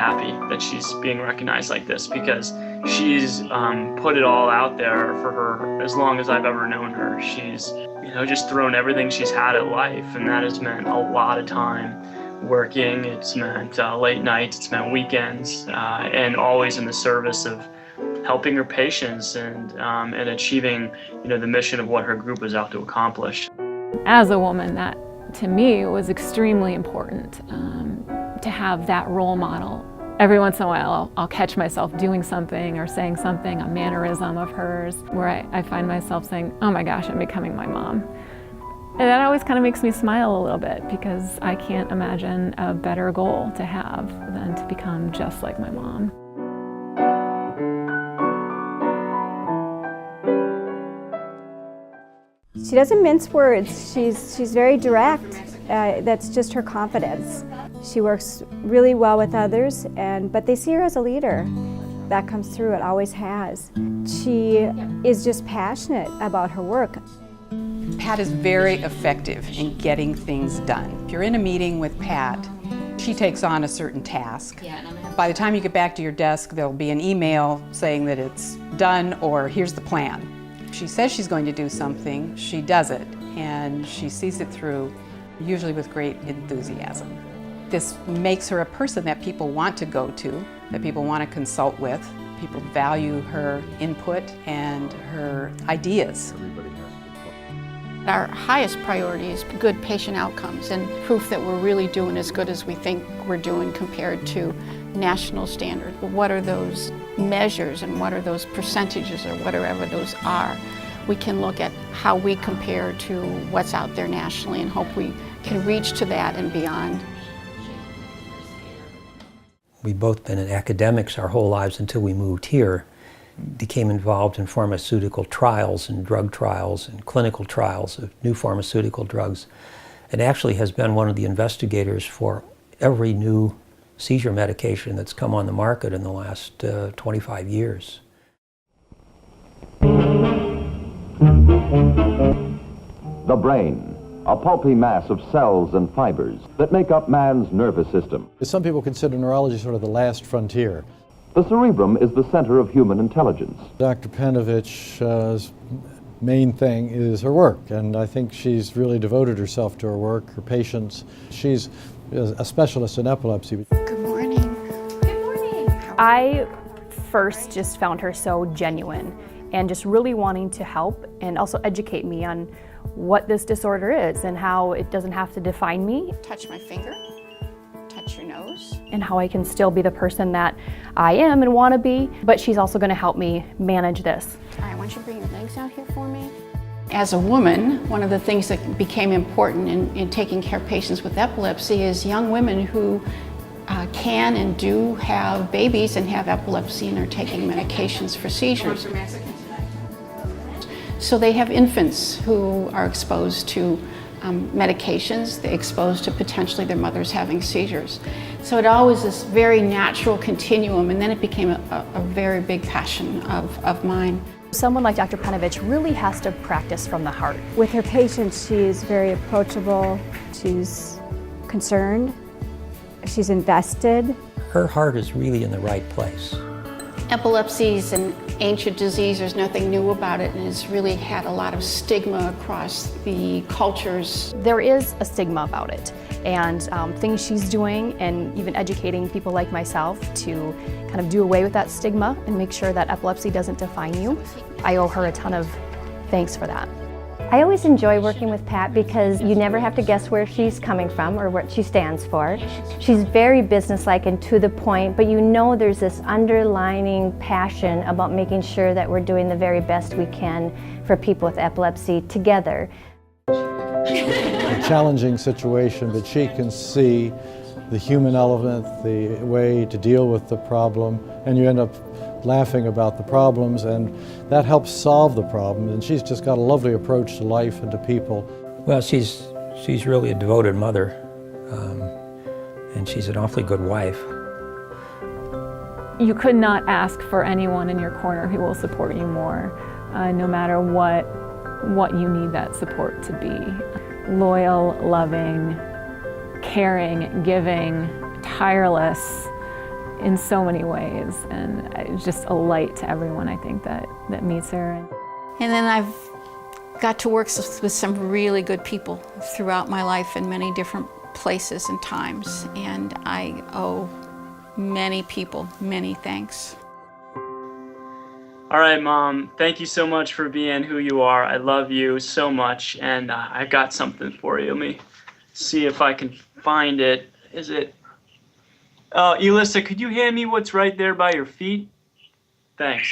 happy that she's being recognized like this, because she's put it all out there for her as long as I've ever known her. She's, just thrown everything she's had at life, and that has meant a lot of time working. It's meant late nights, it's meant weekends, and always in the service of helping her patients and achieving, the mission of what her group was out to accomplish. As a woman, that to me was extremely important, to have that role model. Every once in a while, I'll catch myself doing something or saying something, a mannerism of hers, where I find myself saying, oh my gosh, I'm becoming my mom. And that always kind of makes me smile a little bit, because I can't imagine a better goal to have than to become just like my mom. She doesn't mince words. She's very direct. That's just her confidence. She works really well with others, but they see her as a leader. That comes through, it always has. She is just passionate about her work. Pat is very effective in getting things done. If you're in a meeting with Pat, she takes on a certain task. By the time you get back to your desk, there'll be an email saying that it's done, or here's the plan. If she says she's going to do something, she does it, and she sees it through, usually with great enthusiasm. This makes her a person that people want to go to, that people want to consult with. People value her input and her ideas. Our highest priority is good patient outcomes and proof that we're really doing as good as we think we're doing compared to national standard. But what are those measures and what are those percentages or whatever those are? We can look at how we compare to what's out there nationally and hope we can reach to that and beyond. We've both been in academics our whole lives until we moved here. Became involved in pharmaceutical trials and drug trials and clinical trials of new pharmaceutical drugs, and actually has been one of the investigators for every new seizure medication that's come on the market in the last 25 years. The brain, a pulpy mass of cells and fibers that make up man's nervous system. Some people consider neurology sort of the last frontier. The cerebrum is the center of human intelligence. Dr. Penovich's main thing is her work, and I think she's really devoted herself to her work, her patients. She's a specialist in epilepsy. Good morning. Good morning. I first just found her so genuine and just really wanting to help and also educate me on what this disorder is and how it doesn't have to define me. Touch my finger. Touch your nose. And how I can still be the person that I am and want to be, but she's also going to help me manage this. All right, why don't you bring your legs out here for me? As a woman, one of the things that became important in taking care of patients with epilepsy is young women who can and do have babies and have epilepsy and are taking medications for seizures. So they have infants who are exposed to medications, they're exposed to potentially their mothers having seizures. So it always this very natural continuum, and then it became a very big passion of mine. Someone like Dr. Penovich really has to practice from the heart. With her patients, she's very approachable, she's concerned, she's invested. Her heart is really in the right place. Epilepsy is an ancient disease. There's nothing new about it, and it's really had a lot of stigma across the cultures. There is a stigma about it, and things she's doing and even educating people like myself to kind of do away with that stigma and make sure that epilepsy doesn't define you. I owe her a ton of thanks for that. I always enjoy working with Pat because you never have to guess where she's coming from or what she stands for. She's very businesslike and to the point, but you know there's this underlining passion about making sure that we're doing the very best we can for people with epilepsy together. A challenging situation, but she can see the human element, the way to deal with the problem, and you end up laughing about the problems, and that helps solve the problem. And she's just got a lovely approach to life and to people. Well, she's really a devoted mother, and she's an awfully good wife. You could not ask for anyone in your corner who will support you more, no matter what you need that support to be. Loyal, loving, caring, giving, tireless, in so many ways, and it's just a light to everyone, I think, that meets her. And then I've got to work with some really good people throughout my life in many different places and times, and I owe many people many thanks. All right, Mom, thank you so much for being who you are. I love you so much, and I've got something for you. Let me see if I can find it. Is it? Elissa, could you hand me what's right there by your feet? Thanks.